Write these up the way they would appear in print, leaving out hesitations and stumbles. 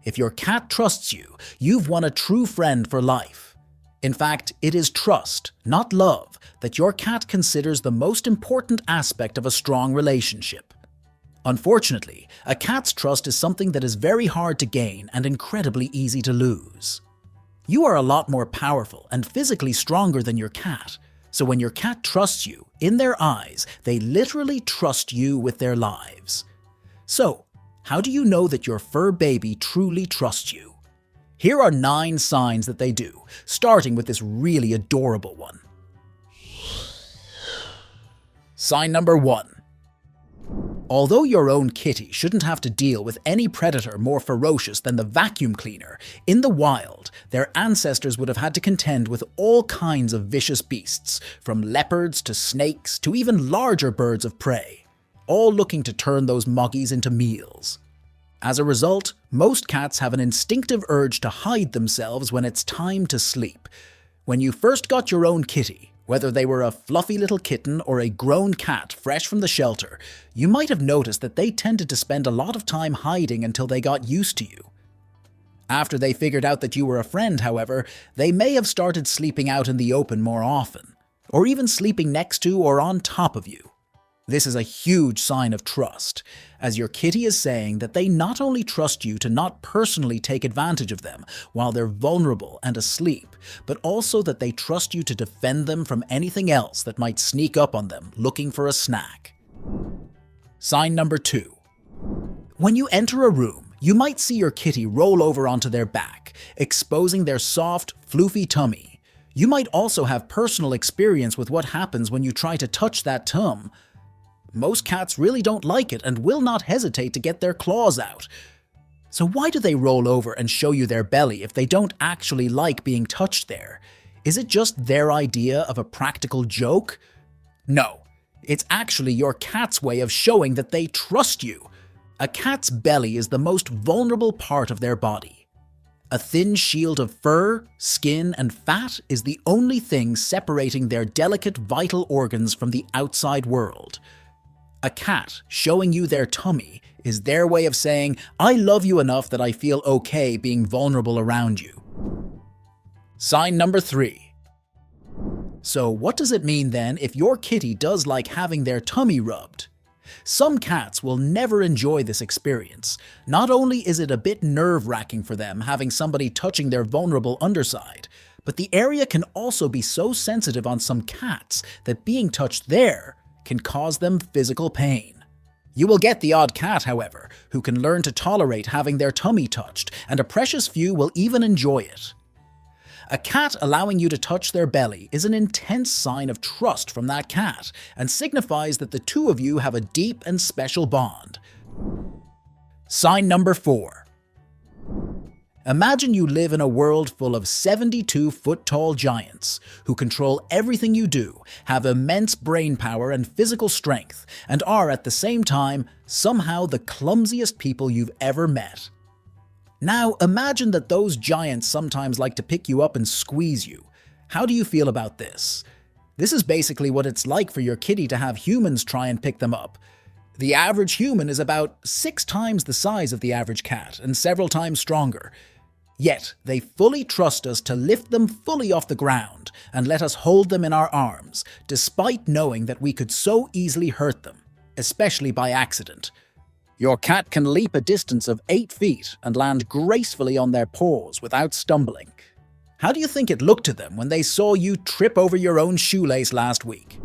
If your cat trusts you, you've won a true friend for life. In fact, it is trust, not love, that your cat considers the most important aspect of a strong relationship. Unfortunately, a cat's trust is something that is very hard to gain and incredibly easy to lose. You are a lot more powerful and physically stronger than your cat, so when your cat trusts you, in their eyes, they literally trust you with their lives. So, how do you know that your fur baby truly trusts you? Here are 9 signs that they do, starting with this really adorable one. Sign number 1. Although your own kitty shouldn't have to deal with any predator more ferocious than the vacuum cleaner, in the wild, their ancestors would have had to contend with all kinds of vicious beasts, from leopards to snakes to even larger birds of prey, all looking to turn those muggies into meals. As a result, most cats have an instinctive urge to hide themselves when it's time to sleep. When you first got your own kitty, whether they were a fluffy little kitten or a grown cat fresh from the shelter, you might have noticed that they tended to spend a lot of time hiding until they got used to you. After they figured out that you were a friend, however, they may have started sleeping out in the open more often, or even sleeping next to or on top of you. This is a huge sign of trust, as your kitty is saying that they not only trust you to not personally take advantage of them while they're vulnerable and asleep, but also that they trust you to defend them from anything else that might sneak up on them looking for a snack. Sign number 2. When you enter a room, you might see your kitty roll over onto their back, exposing their soft, floofy tummy. You might also have personal experience with what happens when you try to touch that tum. Most cats really don't like it and will not hesitate to get their claws out. So why do they roll over and show you their belly if they don't actually like being touched there? Is it just their idea of a practical joke? No, it's actually your cat's way of showing that they trust you. A cat's belly is the most vulnerable part of their body. A thin shield of fur, skin, and fat is the only thing separating their delicate vital organs from the outside world. A cat showing you their tummy is their way of saying, "I love you enough that I feel okay being vulnerable around you." Sign number 3. So what does it mean then if your kitty does like having their tummy rubbed? Some cats will never enjoy this experience. Not only is it a bit nerve-wracking for them having somebody touching their vulnerable underside, but the area can also be so sensitive on some cats that being touched there can cause them physical pain. You will get the odd cat, however, who can learn to tolerate having their tummy touched, and a precious few will even enjoy it. A cat allowing you to touch their belly is an intense sign of trust from that cat, and signifies that the two of you have a deep and special bond. Sign number 4. Imagine you live in a world full of 72-foot-tall giants who control everything you do, have immense brain power and physical strength, and are at the same time somehow the clumsiest people you've ever met. Now imagine that those giants sometimes like to pick you up and squeeze you. How do you feel about this? This is basically what it's like for your kitty to have humans try and pick them up. The average human is about 6 times the size of the average cat and several times stronger. Yet, they fully trust us to lift them fully off the ground and let us hold them in our arms, despite knowing that we could so easily hurt them, especially by accident. Your cat can leap a distance of 8 feet and land gracefully on their paws without stumbling. How do you think it looked to them when they saw you trip over your own shoelace last week?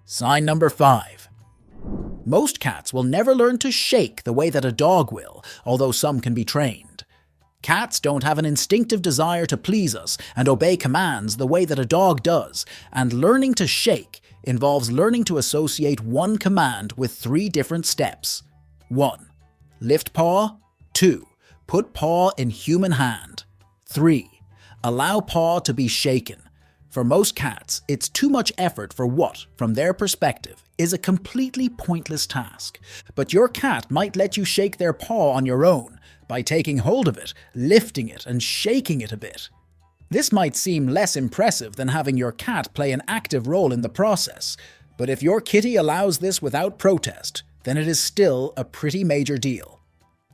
Sign number 5. Most cats will never learn to shake the way that a dog will, although some can be trained. Cats don't have an instinctive desire to please us and obey commands the way that a dog does, and learning to shake involves learning to associate one command with 3 different steps. 1. Lift paw. 2. Put paw in human hand. 3. Allow paw to be shaken. For most cats, it's too much effort for what, from their perspective, is a completely pointless task. But your cat might let you shake their paw on your own by taking hold of it, lifting it, and shaking it a bit. This might seem less impressive than having your cat play an active role in the process, but if your kitty allows this without protest, then it is still a pretty major deal.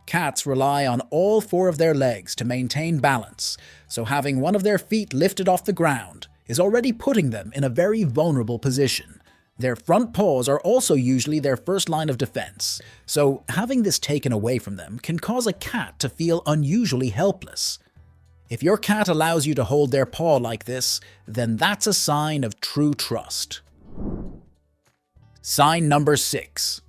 Cats rely on all four of their legs to maintain balance, so having one of their feet lifted off the ground is already putting them in a very vulnerable position. Their front paws are also usually their first line of defense, so having this taken away from them can cause a cat to feel unusually helpless. If your cat allows you to hold their paw like this, then that's a sign of true trust. Sign number 6.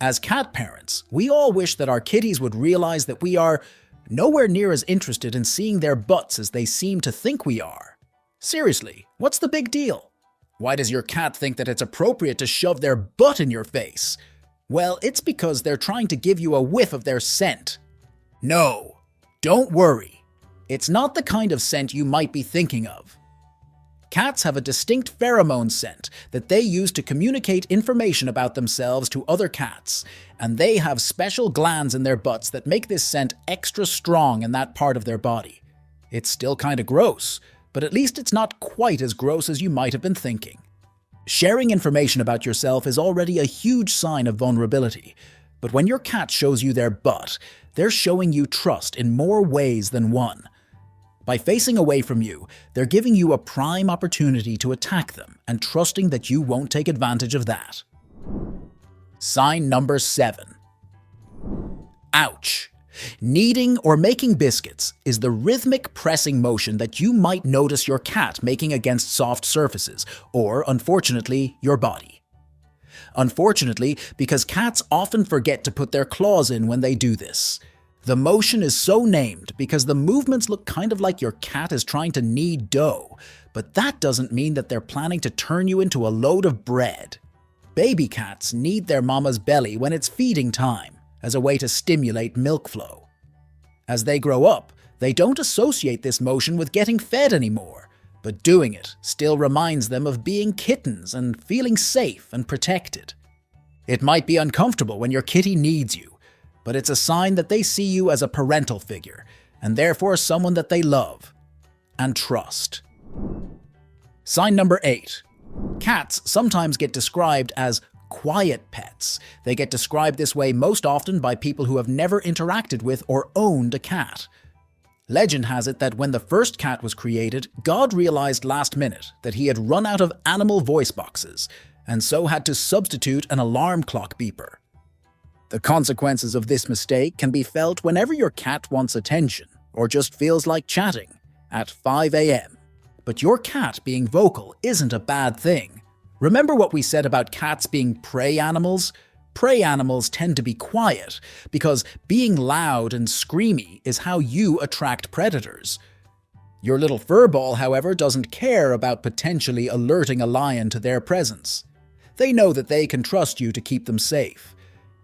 As cat parents, we all wish that our kitties would realize that we are nowhere near as interested in seeing their butts as they seem to think we are. Seriously, what's the big deal? Why does your cat think that it's appropriate to shove their butt in your face? Well, it's because they're trying to give you a whiff of their scent. No, don't worry. It's not the kind of scent you might be thinking of. Cats have a distinct pheromone scent that they use to communicate information about themselves to other cats, and they have special glands in their butts that make this scent extra strong in that part of their body. It's still kinda gross, but at least it's not quite as gross as you might have been thinking. Sharing information about yourself is already a huge sign of vulnerability, but when your cat shows you their butt, they're showing you trust in more ways than one. By facing away from you, they're giving you a prime opportunity to attack them and trusting that you won't take advantage of that. Sign number 7. Ouch. Kneading or making biscuits is the rhythmic pressing motion that you might notice your cat making against soft surfaces, or, unfortunately, your body. Unfortunately, because cats often forget to put their claws in when they do this. The motion is so named because the movements look kind of like your cat is trying to knead dough, but that doesn't mean that they're planning to turn you into a load of bread. Baby cats knead their mama's belly when it's feeding time, as a way to stimulate milk flow. As they grow up, they don't associate this motion with getting fed anymore, but doing it still reminds them of being kittens and feeling safe and protected. It might be uncomfortable when your kitty needs you, but it's a sign that they see you as a parental figure, and therefore someone that they love and trust. Sign number 8. Cats sometimes get described as quiet pets. They get described this way most often by people who have never interacted with or owned a cat. Legend has it that when the first cat was created, God realized last minute that he had run out of animal voice boxes, and so had to substitute an alarm clock beeper. The consequences of this mistake can be felt whenever your cat wants attention or just feels like chatting at 5 a.m. But your cat being vocal isn't a bad thing. Remember what we said about cats being prey animals? Prey animals tend to be quiet because being loud and screamy is how you attract predators. Your little furball, however, doesn't care about potentially alerting a lion to their presence. They know that they can trust you to keep them safe,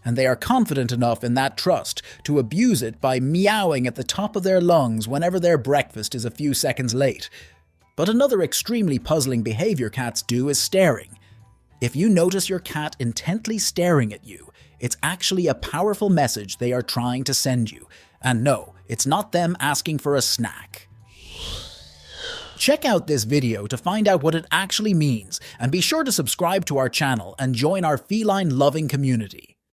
and they are confident enough in that trust to abuse it by meowing at the top of their lungs whenever their breakfast is a few seconds late. But another extremely puzzling behavior cats do is staring. If you notice your cat intently staring at you, it's actually a powerful message they are trying to send you. And no, it's not them asking for a snack. Check out this video to find out what it actually means, and be sure to subscribe to our channel and join our feline loving community.